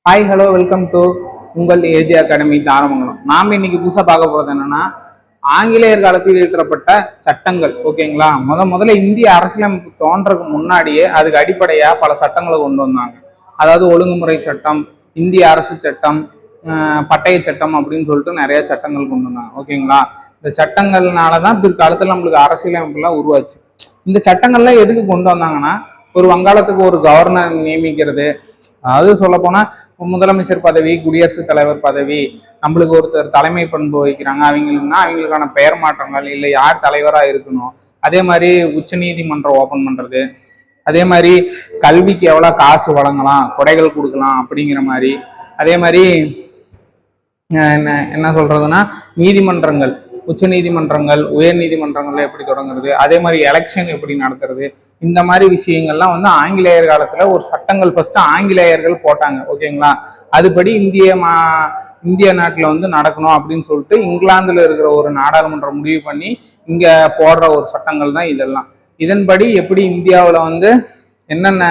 Hi hello welcome to உங்கள் AG academy Tharamangalam. நாம் இன்னைக்கு புதுசாக பார்க்க போகிறது என்னன்னா, ஆங்கிலேயர் காலத்தில் இயற்றப்பட்ட சட்டங்கள். ஓகேங்களா, முதல்ல இந்திய அரசியலமைப்பு தோன்றதுக்கு முன்னாடியே அதுக்கு அடிப்படையா பல சட்டங்களை கொண்டு வந்தாங்க. அதாவது ஒழுங்குமுறை சட்டம், இந்திய அரசு சட்டம், பட்டய சட்டம் அப்படின்னு சொல்லிட்டு நிறைய சட்டங்கள் கொண்டு வந்தாங்க. ஓகேங்களா, இந்த சட்டங்கள்னாலதான் பிற்காலத்தில் நம்மளுக்கு அரசியலமைப்புலாம் உருவாச்சு. இந்த சட்டங்கள்லாம் எதுக்கு கொண்டு வந்தாங்கன்னா, ஒரு வங்காளத்துக்கு ஒரு கவர்னர் நியமிக்கிறது, அதாவது சொல்ல போனா முதலமைச்சர் பதவி, குடியரசுத் தலைவர் பதவி, நம்மளுக்கு ஒருத்தர் தலைமை பண்பு வகிக்கிறாங்க, அவங்களுக்கான பெயர் மாற்றங்கள், இல்லை யார் தலைவரா இருக்கணும், அதே மாதிரி உச்ச நீதிமன்றம் ஓபன் பண்றது, அதே மாதிரி கல்விக்கு எவ்வளவு காசு வழங்கலாம், கொடைகள் கொடுக்கலாம் அப்படிங்கிற மாதிரி, அதே மாதிரி என்ன சொல்றதுன்னா நீதிமன்றங்கள், உச்ச நீதிமன்றங்கள், உயர் நீதிமன்றங்கள்ல எப்படி தொடங்குறது, அதே மாதிரி எலெக்ஷன் எப்படி நடத்துறது, இந்த மாதிரி விஷயங்கள்லாம் வந்து ஆங்கிலேயர் காலத்துல ஒரு சட்டங்கள் ஃபர்ஸ்ட் ஆங்கிலேயர்கள் போட்டாங்க. ஓகேங்களா, அதுபடி இந்திய நாட்டுல வந்து நடக்கணும் அப்படின்னு சொல்லிட்டு இங்கிலாந்துல இருக்கிற ஒரு நாடாளுமன்றம் முடிவு பண்ணி இங்க போடுற ஒரு சட்டங்கள் தான் இதெல்லாம். இதன்படி எப்படி இந்தியாவில் வந்து என்னென்ன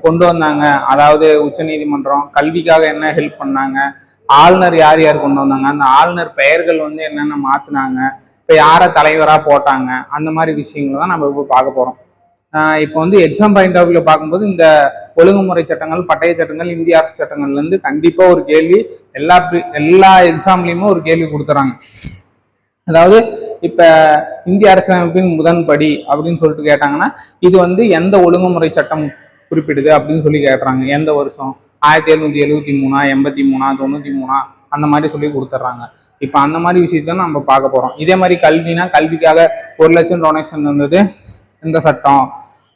கொண்டு வந்தாங்க, அதாவது உச்ச நீதிமன்றம், கல்விக்காக என்ன ஹெல்ப் பண்ணாங்க, ஆளுநர் யார் யார் கொண்டு வந்தாங்க, அந்த ஆளுநர் பெயர்கள் வந்து என்னென்ன மாத்தினாங்க, இப்போ யாரை தலைவராக போட்டாங்க, அந்த மாதிரி விஷயங்கள் தான் நம்ம இப்போ பார்க்க போறோம். இப்போ வந்து எக்ஸாம் பாயிண்ட் ஆஃப் வியூல பார்க்கும்போது இந்த ஒழுங்குமுறை சட்டங்கள், பட்டய சட்டங்கள், இந்திய அரசு சட்டங்கள்ல இருந்து கண்டிப்பா ஒரு கேள்வி எல்லா எக்ஸாம்லயுமே ஒரு கேள்வி கொடுத்துறாங்க. அதாவது இப்ப இந்திய அரசியலமைப்பின் முதன்படி அப்படின்னு சொல்லிட்டு கேட்டாங்கன்னா, இது வந்து எந்த ஒழுங்குமுறை சட்டம் குறிப்பிடுது அப்படின்னு சொல்லி கேட்டுறாங்க. எந்த வருஷம், 1773, 83, 93 அந்த மாதிரி சொல்லி கொடுத்துட்றாங்க. இப்ப அந்த மாதிரி விஷயத்த நம்ம பார்க்க போறோம். இதே மாதிரி கல்வினா, கல்விக்காக 1 லட்சம் டொனேஷன் வந்தது எந்த சட்டம்,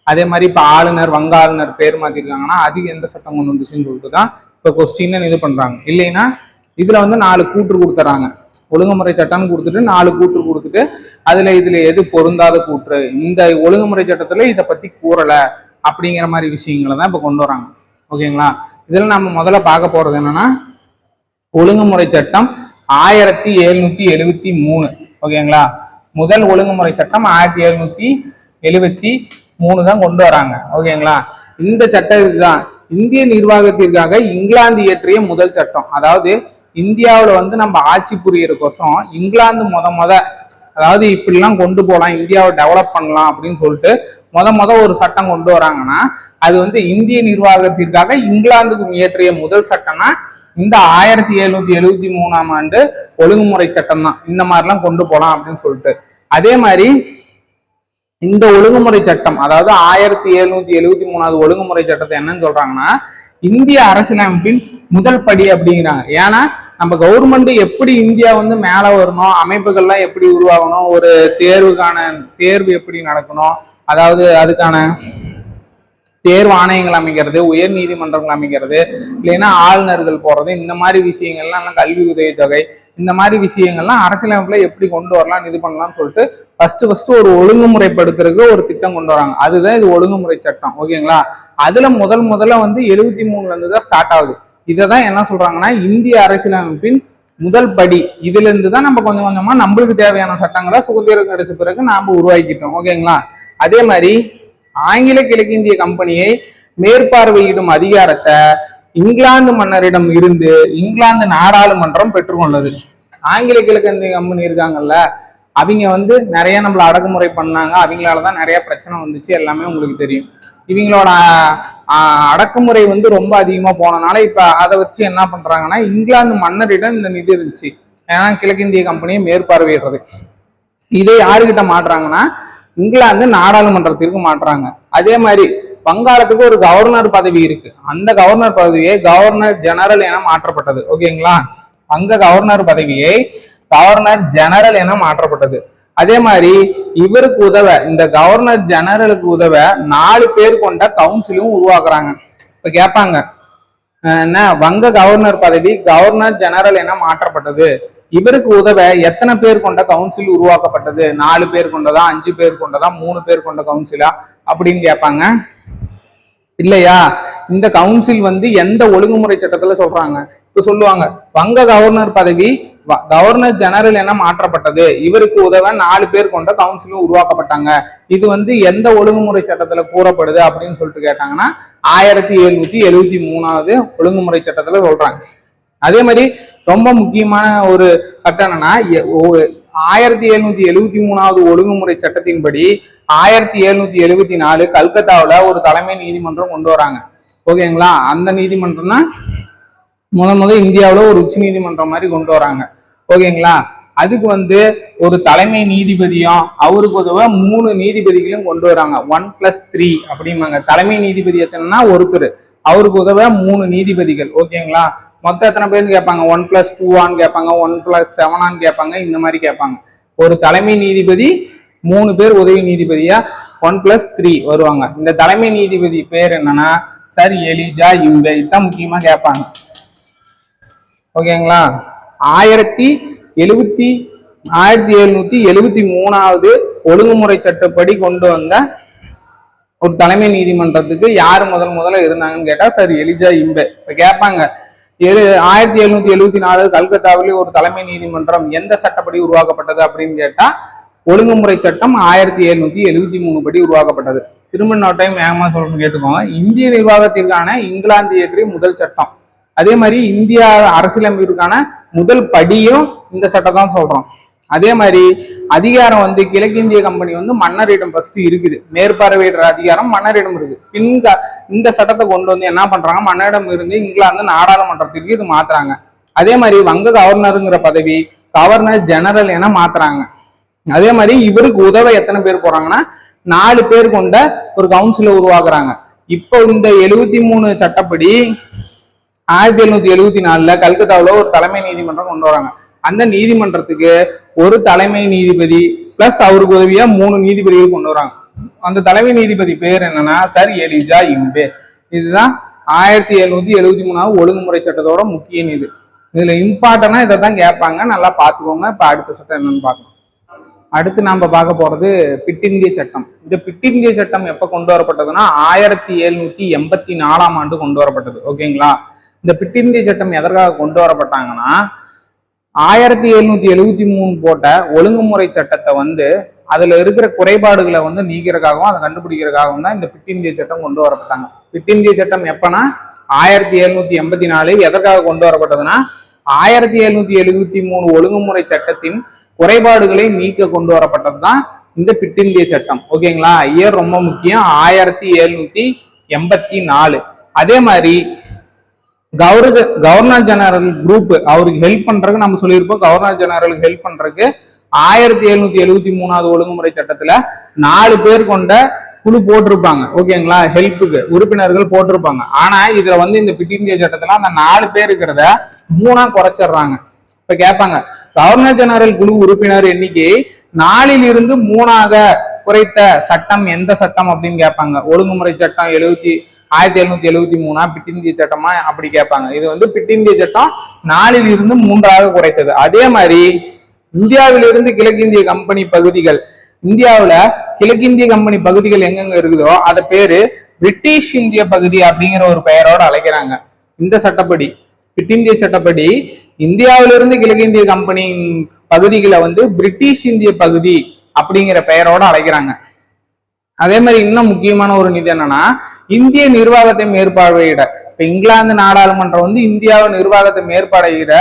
அதே மாதிரி இப்ப ஆளுநர், வங்க ஆளுநர் பேர் மாத்திருக்காங்கன்னா அதுக்கு எந்த சட்டம் கொண்டு வந்துச்சுன்னு சொல்லிட்டு தான் இப்ப கொஸ்டின் இது பண்றாங்க. இல்லைன்னா இதுல வந்து 4 கூற்று கொடுத்துறாங்க. ஒழுங்குமுறை சட்டம்னு கொடுத்துட்டு 4 கூற்று கொடுத்துட்டு இதுல எது பொருந்தாத கூற்று, இந்த ஒழுங்குமுறை சட்டத்துல இதை பத்தி கூறல அப்படிங்கிற மாதிரி விஷயங்களை தான் இப்ப கொண்டு வராங்க. ஓகேங்களா, இதுல நம்ம முதல்ல பார்க்க போறது என்னன்னா, ஒழுங்குமுறை சட்டம் 1773. ஓகேங்களா, முதல் ஒழுங்குமுறை சட்டம் 1773 தான் கொண்டு வராங்க. ஓகேங்களா, இந்த சட்டம் இதுதான் இந்திய நிர்வாகத்திற்காக இங்கிலாந்து இயற்றிய முதல் சட்டம். அதாவது இந்தியாவில வந்து நம்ம ஆட்சி புரியறதுக்கோசம் இங்கிலாந்து அதாவது இப்படிலாம் கொண்டு போகலாம், இந்தியாவை டெவலப் பண்ணலாம் அப்படின்னு சொல்லிட்டு ஒரு சட்டம் கொண்டு வராங்கன்னா, அது வந்து இந்திய நிர்வாகத்திற்காக இங்கிலாந்துக்கு இயற்றிய முதல் சட்டம்னா இந்த 1773 ஆண்டு ஒழுங்குமுறை சட்டம் தான். இந்த மாதிரிலாம் கொண்டு போகலாம் அப்படின்னு சொல்லிட்டு, அதே மாதிரி இந்த ஒழுங்குமுறை சட்டம், அதாவது 1773 ஒழுங்குமுறை சட்டத்தை என்னன்னு சொல்றாங்கன்னா, இந்திய அரசியலமைப்பின் முதல் படி அப்படிங்கிறாங்க. ஏன்னா நம்ம கவர்மெண்ட் எப்படி இந்தியா வந்து மேல வரணும், அமைப்புகள்லாம் எப்படி உருவாகணும், ஒரு தேர்வு எப்படி நடக்கணும், அதாவது அதுக்கான தேர்வு ஆணையங்கள் அமைக்கிறது, உயர் நீதிமன்றங்கள் அமைக்கிறது, இல்லைன்னா ஆளுநர்கள் போறது, இந்த மாதிரி விஷயங்கள்லாம், கல்வி உதவித்தொகை, இந்த மாதிரி விஷயங்கள்லாம் அரசியலமைப்புல எப்படி கொண்டு வரலாம், இது பண்ணலாம்னு சொல்லிட்டு ஃபர்ஸ்ட் ஒரு ஒழுங்குமுறைப்படுத்துறதுக்கு ஒரு திட்டம் கொண்டு வராங்க. அதுதான் இது ஒழுங்குமுறை சட்டம். ஓகேங்களா, அதுல முதல்ல வந்து 73 இருந்து தான் ஸ்டார்ட் ஆகுது. இதைதான் என்ன சொல்றாங்கன்னா, இந்திய அரசியலமைப்பின் முதல் படி. இதுல இருந்து தான் நம்ம கொஞ்சம் கொஞ்சமா நம்மளுக்கு தேவையான சட்டங்களை சுதந்திரம் கிடைச்ச பிறகு நாம உருவாக்கிட்டோம். ஓகேங்களா, அதே மாதிரி ஆங்கில கிழக்கிந்திய கம்பெனியை மேற்பார்வையிடும் அதிகாரத்தை இங்கிலாந்து மன்னரிடம் இருந்து இங்கிலாந்து நாடாளுமன்றம் பெற்றுக்கொண்டது. ஆங்கில கிழக்கிந்திய கம்பெனி இருக்காங்கல்ல, அவங்க வந்து நிறைய நம்மள அடக்குமுறை பண்ணாங்க, அவங்களாலதான் நிறைய பிரச்சனை வந்துச்சு, எல்லாமே உங்களுக்கு தெரியும். இவங்களோட அடக்குமுறை வந்து ரொம்ப அதிகமா போனனால இப்ப அதை வச்சு என்ன பண்றாங்கன்னா, இங்கிலாந்து மன்னரிடம் இந்த நிதி இருந்துச்சு, ஏன்னா கிழக்கிந்திய கம்பெனியை மேற்பார்வையிடுறது. இதை யாருக்கிட்ட மாட்டுறாங்கன்னா, இங்கிலாந்து நாடாளுமன்றத்திற்கு மாற்றுறாங்க. அதே மாதிரி வங்காளத்துக்கு ஒரு கவர்னர் பதவி இருக்கு, அந்த கவர்னர் பதவியை கவர்னர் ஜெனரல் என மாற்றப்பட்டது. ஓகேங்களா, வங்க கவர்னர் பதவியை கவர்னர் ஜெனரல் என மாற்றப்பட்டது. அதே மாதிரி இவருக்கு உதவ, இந்த கவர்னர் ஜெனரலுக்கு உதவ 4 பேர் கொண்ட கவுன்சிலும் உருவாக்குறாங்க. இப்ப கேட்பாங்க, என்ன வங்க கவர்னர் பதவி கவர்னர் ஜெனரல் என மாற்றப்பட்டது, இவருக்கு உதவ எத்தனை பேர் கொண்ட கவுன்சில் உருவாக்கப்பட்டது, 4 பேர் கொண்டதா, 5 பேர் கொண்டதா, 3 பேர் கொண்ட கவுன்சிலா அப்படின்னு கேட்பாங்க. இல்லையா, இந்த கவுன்சில் வந்து எந்த ஒழுங்குமுறை சட்டத்துல சொல்றாங்க, இப்ப சொல்லுவாங்க வங்க கவர்னர் பதவி கவர்னர் ஜெனரல் என மாற்றப்பட்டது. இவருக்கு உதவ 4 பேர் கொண்ட கவுன்சிலும் உருவாக்கப்பட்டாங்க. இது வந்து எந்த ஒழுங்குமுறை சட்டத்துல கூறப்படுது அப்படின்னு சொல்லிட்டு கேட்டாங்கன்னா 1773வது ஒழுங்குமுறை சட்டத்துல சொல்றாங்க. அதே மாதிரி ரொம்ப முக்கியமான ஒரு சட்டம் என்னன்னா 1773வது ஒழுங்குமுறை சட்டத்தின்படி 1774 கல்கத்தாவில் ஒரு தலைமை நீதிமன்றம் கொண்டு வராங்க. ஓகேங்களா, அந்த நீதிமன்றம் தான் முதல் இந்தியாவில் ஒரு உச்ச நீதிமன்றம் மாதிரி கொண்டு வராங்க. ஓகேங்களா, அதுக்கு வந்து ஒரு தலைமை நீதிபதியும் அவருக்கு உதவ 3 நீதிபதிகளும் கொண்டு வராங்க. 1+3 அப்படிம்பாங்க. தலைமை நீதிபதி எத்தனைன்னா ஒருத்தர், அவருக்கு உதவ 3 நீதிபதிகள். ஓகேங்களா, மொத்தம் எத்தனை பேர்னு கேட்பாங்க, 1+2 கேட்பாங்க, 1+7 கேட்பாங்க, இந்த மாதிரி கேட்பாங்க. ஒரு தலைமை நீதிபதி 3 பேர் உதவி நீதிபதியா 1+3 வருவாங்க. இந்த தலைமை நீதிபதி பேர் என்னன்னா சர் எலிஜா இம்பே. இதுதான் முக்கியமா கேட்பாங்க. ஓகேங்களா, 1773வது ஒழுங்குமுறை சட்டப்படி கொண்டு வந்த ஒரு தலைமை நீதிமன்றத்துக்கு யாரு முதல்ல இருந்தாங்கன்னு கேட்டா சர் எலிஜா இம்பே. இப்ப கேட்பாங்க 1774 கல்கத்தாவிலே ஒரு தலைமை நீதிமன்றம் எந்த சட்டப்படி உருவாக்கப்பட்டது அப்படின்னு கேட்டா ஒழுங்குமுறை சட்டம் 1773 படி உருவாக்கப்பட்டது. திரும்ப இன்னொரு டைம் வேகமா சொல்லணும்னு கேட்டுக்கோங்க. இந்திய நிர்வாகத்திற்கான இங்கிலாந்து இயற்றிய முதல் சட்டம். அதே மாதிரி இந்தியா அரசியலமைப்பிற்கான முதல் படியும் இந்த சட்டம் தான் சொல்றோம். அதே மாதிரி அதிகாரம் வந்து கிழக்கிந்திய கம்பெனி வந்து மன்னரிடம் ஃபர்ஸ்ட் இருக்குது. மேற்பார்வையிடுற அதிகாரம் மன்னரிடம் இருக்கு. இந்த சட்டத்தை கொண்டு வந்து என்ன பண்றாங்க, மன்னரிடம் இருந்து இங்கிலாந்து நாடாளுமன்றத்திற்கு இது மாத்துறாங்க. அதே மாதிரி வங்க கவர்னருங்கிற பதவி கவர்னர் ஜெனரல் என மாத்துறாங்க. அதே மாதிரி இவருக்கு உதவ எத்தனை பேர் போறாங்கன்னா 4 பேர் கொண்ட ஒரு கவுன்சிலை உருவாக்குறாங்க. இப்போ இந்த 73 சட்டப்படி 1774 கல்கத்தாவில் ஒரு தலைமை நீதிமன்றம் கொண்டு வராங்க. அந்த நீதிமன்றத்துக்கு ஒரு தலைமை நீதிபதி பிளஸ் அவருக்கு உதவியா 3 நீதிபதிகள் கொண்டு வராங்க. அந்த தலைமை நீதிபதி பேர் என்னன்னா சர் எலிஜா இம்பே. இதுதான் 1773 ஒழுங்குமுறை சட்டத்தோட முக்கிய நீதி. இதுல இம்பார்ட்டனா இதை தான் கேட்பாங்க, நல்லா பாத்துக்கோங்க. இப்ப அடுத்த சட்டம் என்னன்னு பார்க்கலாம். அடுத்து நாம பார்க்க போறது பிட் இந்திய சட்டம். இந்த பிட் இந்திய சட்டம் எப்ப கொண்டு வரப்பட்டதுன்னா 1784 ஆண்டு கொண்டு வரப்பட்டது. ஓகேங்களா, இந்த பிட் இந்திய சட்டம் எதற்காக கொண்டு வரப்பட்டாங்கன்னா 1773 போட்ட ஒழுங்குமுறை சட்டத்தை வந்து அதுல இருக்கிற குறைபாடுகளை வந்து நீக்கிறதுக்காகவும் அதை கண்டுபிடிக்கிறதுக்காகவும் தான் இந்த பிட் இந்திய சட்டம் கொண்டு வரப்பட்டாங்க. பிட் இந்திய சட்டம் எப்பனா 1784. எதற்காக கொண்டு வரப்பட்டதுன்னா 1773 ஒழுங்குமுறை சட்டத்தின் குறைபாடுகளை நீக்க கொண்டு வரப்பட்டது தான் இந்த பிட் இந்திய சட்டம். ஓகேங்களா, இயர் ரொம்ப முக்கியம், 1784. அதே மாதிரி கவர்னர் ஜெனரல் குரூப் அவருக்கு ஹெல்ப் பண்றதுக்கு நம்ம சொல்லியிருப்போம். கவர்னர் ஜெனரலுக்கு ஹெல்ப் பண்றதுக்கு 1773வது ஒழுங்குமுறை சட்டத்துல 4 பேர் கொண்ட குழு போட்டிருப்பாங்க. ஓகேங்களா, ஹெல்ப்புக்கு உறுப்பினர்கள் போட்டிருப்பாங்க. ஆனா இதுல வந்து இந்த பிட் இந்திய சட்டத்துல அந்த 4 பேர் இருக்கிறத 3ஆ குறைச்சிடுறாங்க. இப்ப கேட்பாங்க கவர்னர் ஜெனரல் குழு உறுப்பினர் எண்ணிக்கை 4ல் இருந்து 3ஆக குறைத்த சட்டம் எந்த சட்டம் அப்படின்னு கேட்பாங்க. ஒழுங்குமுறை சட்டம் 1773 பிட் இந்திய சட்டமா அப்படி கேட்பாங்க. இது வந்து பிட் இந்திய சட்டம் 4ல் இருந்து 3ஆக குறைத்தது. அதே மாதிரி இந்தியாவிலிருந்து கிழக்கிந்திய கம்பெனி பகுதிகள், இந்தியாவில கிழக்கிந்திய கம்பெனி பகுதிகள் எங்கெங்க இருக்குதோ அத பேரு பிரிட்டிஷ் இந்திய பகுதி அப்படிங்கிற ஒரு பெயரோட அழைக்கிறாங்க. இந்த சட்டப்படி பிட் இந்திய சட்டப்படி இந்தியாவிலிருந்து கிழக்கிந்திய கம்பெனி பகுதிகளை வந்து பிரிட்டிஷ் இந்திய பகுதி அப்படிங்கிற பெயரோட அழைக்கிறாங்க. அதே மாதிரி இன்னும் முக்கியமான ஒரு நிதி என்னன்னா இந்திய நிர்வாகத்தை மேற்பார்வையிட, இப்ப இங்கிலாந்து நாடாளுமன்றம் வந்து இந்தியாவின் நிர்வாகத்தை மேற்பார்வையிட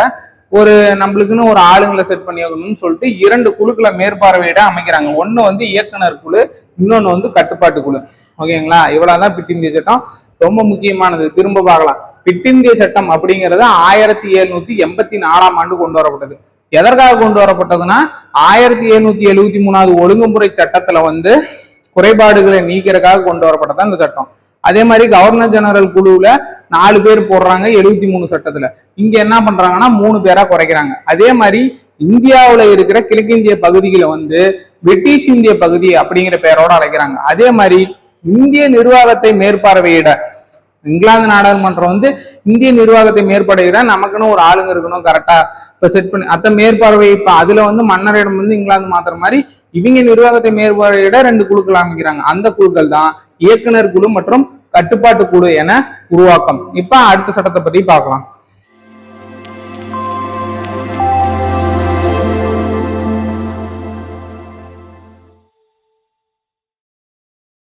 ஒரு நம்மளுக்குன்னு ஒரு ஆளுங்களை செட் பண்ணி வைக்கணும்னு சொல்லிட்டு 2 குழுக்களை மேற்பார்வையிட அமைக்கிறாங்க. ஒண்ணு வந்து இயக்குனர் குழு, இன்னொன்னு வந்து கட்டுப்பாட்டு குழு. ஓகேங்களா, இவ்வளவுதான் பிட் இந்திய சட்டம். ரொம்ப முக்கியமானது, திரும்ப பார்க்கலாம். பிட் இந்திய சட்டம் அப்படிங்கிறது 1784 ஆண்டு கொண்டு வரப்பட்டது. எதற்காக கொண்டு வரப்பட்டதுன்னா 1773வது ஒழுங்குமுறை சட்டத்துல வந்து குறைபாடுகளை நீக்கிறதுக்காக கொண்டு வரப்பட்டதான் இந்த சட்டம். அதே மாதிரி கவர்னர் ஜெனரல் குழுவுல 4 பேர் போடுறாங்க 73 சட்டத்துல. இங்க என்ன பண்றாங்கன்னா 3 பேரா குறைக்கிறாங்க. அதே மாதிரி இந்தியாவில இருக்கிற கிழக்கிந்திய பகுதிகளை வந்து பிரிட்டிஷ் இந்திய பகுதி அப்படிங்கிற பெயரோட அழைக்கிறாங்க. அதே மாதிரி இந்திய நிர்வாகத்தை மேற்பார்வையிட, இங்கிலாந்து நாடாளுமன்றம் வந்து இந்திய நிர்வாகத்தை மேற்பார்வையிட நமக்குன்னு ஒரு ஆளுங்க இருக்கணும் கரெக்டா இப்ப செட் பண்ணி அத்த மேற்பார்வை. இப்ப அதுல வந்து மன்னரிடம் வந்து இங்கிலாந்து மாத்துற மாதிரி இவங்க நிர்வாகத்தை மேற்பார்வையிட 2 குழுக்கள் அமைக்கிறாங்க. அந்த குழுக்கள் தான் இயக்குனர் குழு மற்றும் கட்டுப்பாட்டு குழு என உருவாக்கம். இப்ப அடுத்த சட்டத்தை பத்தி பார்க்கலாம்.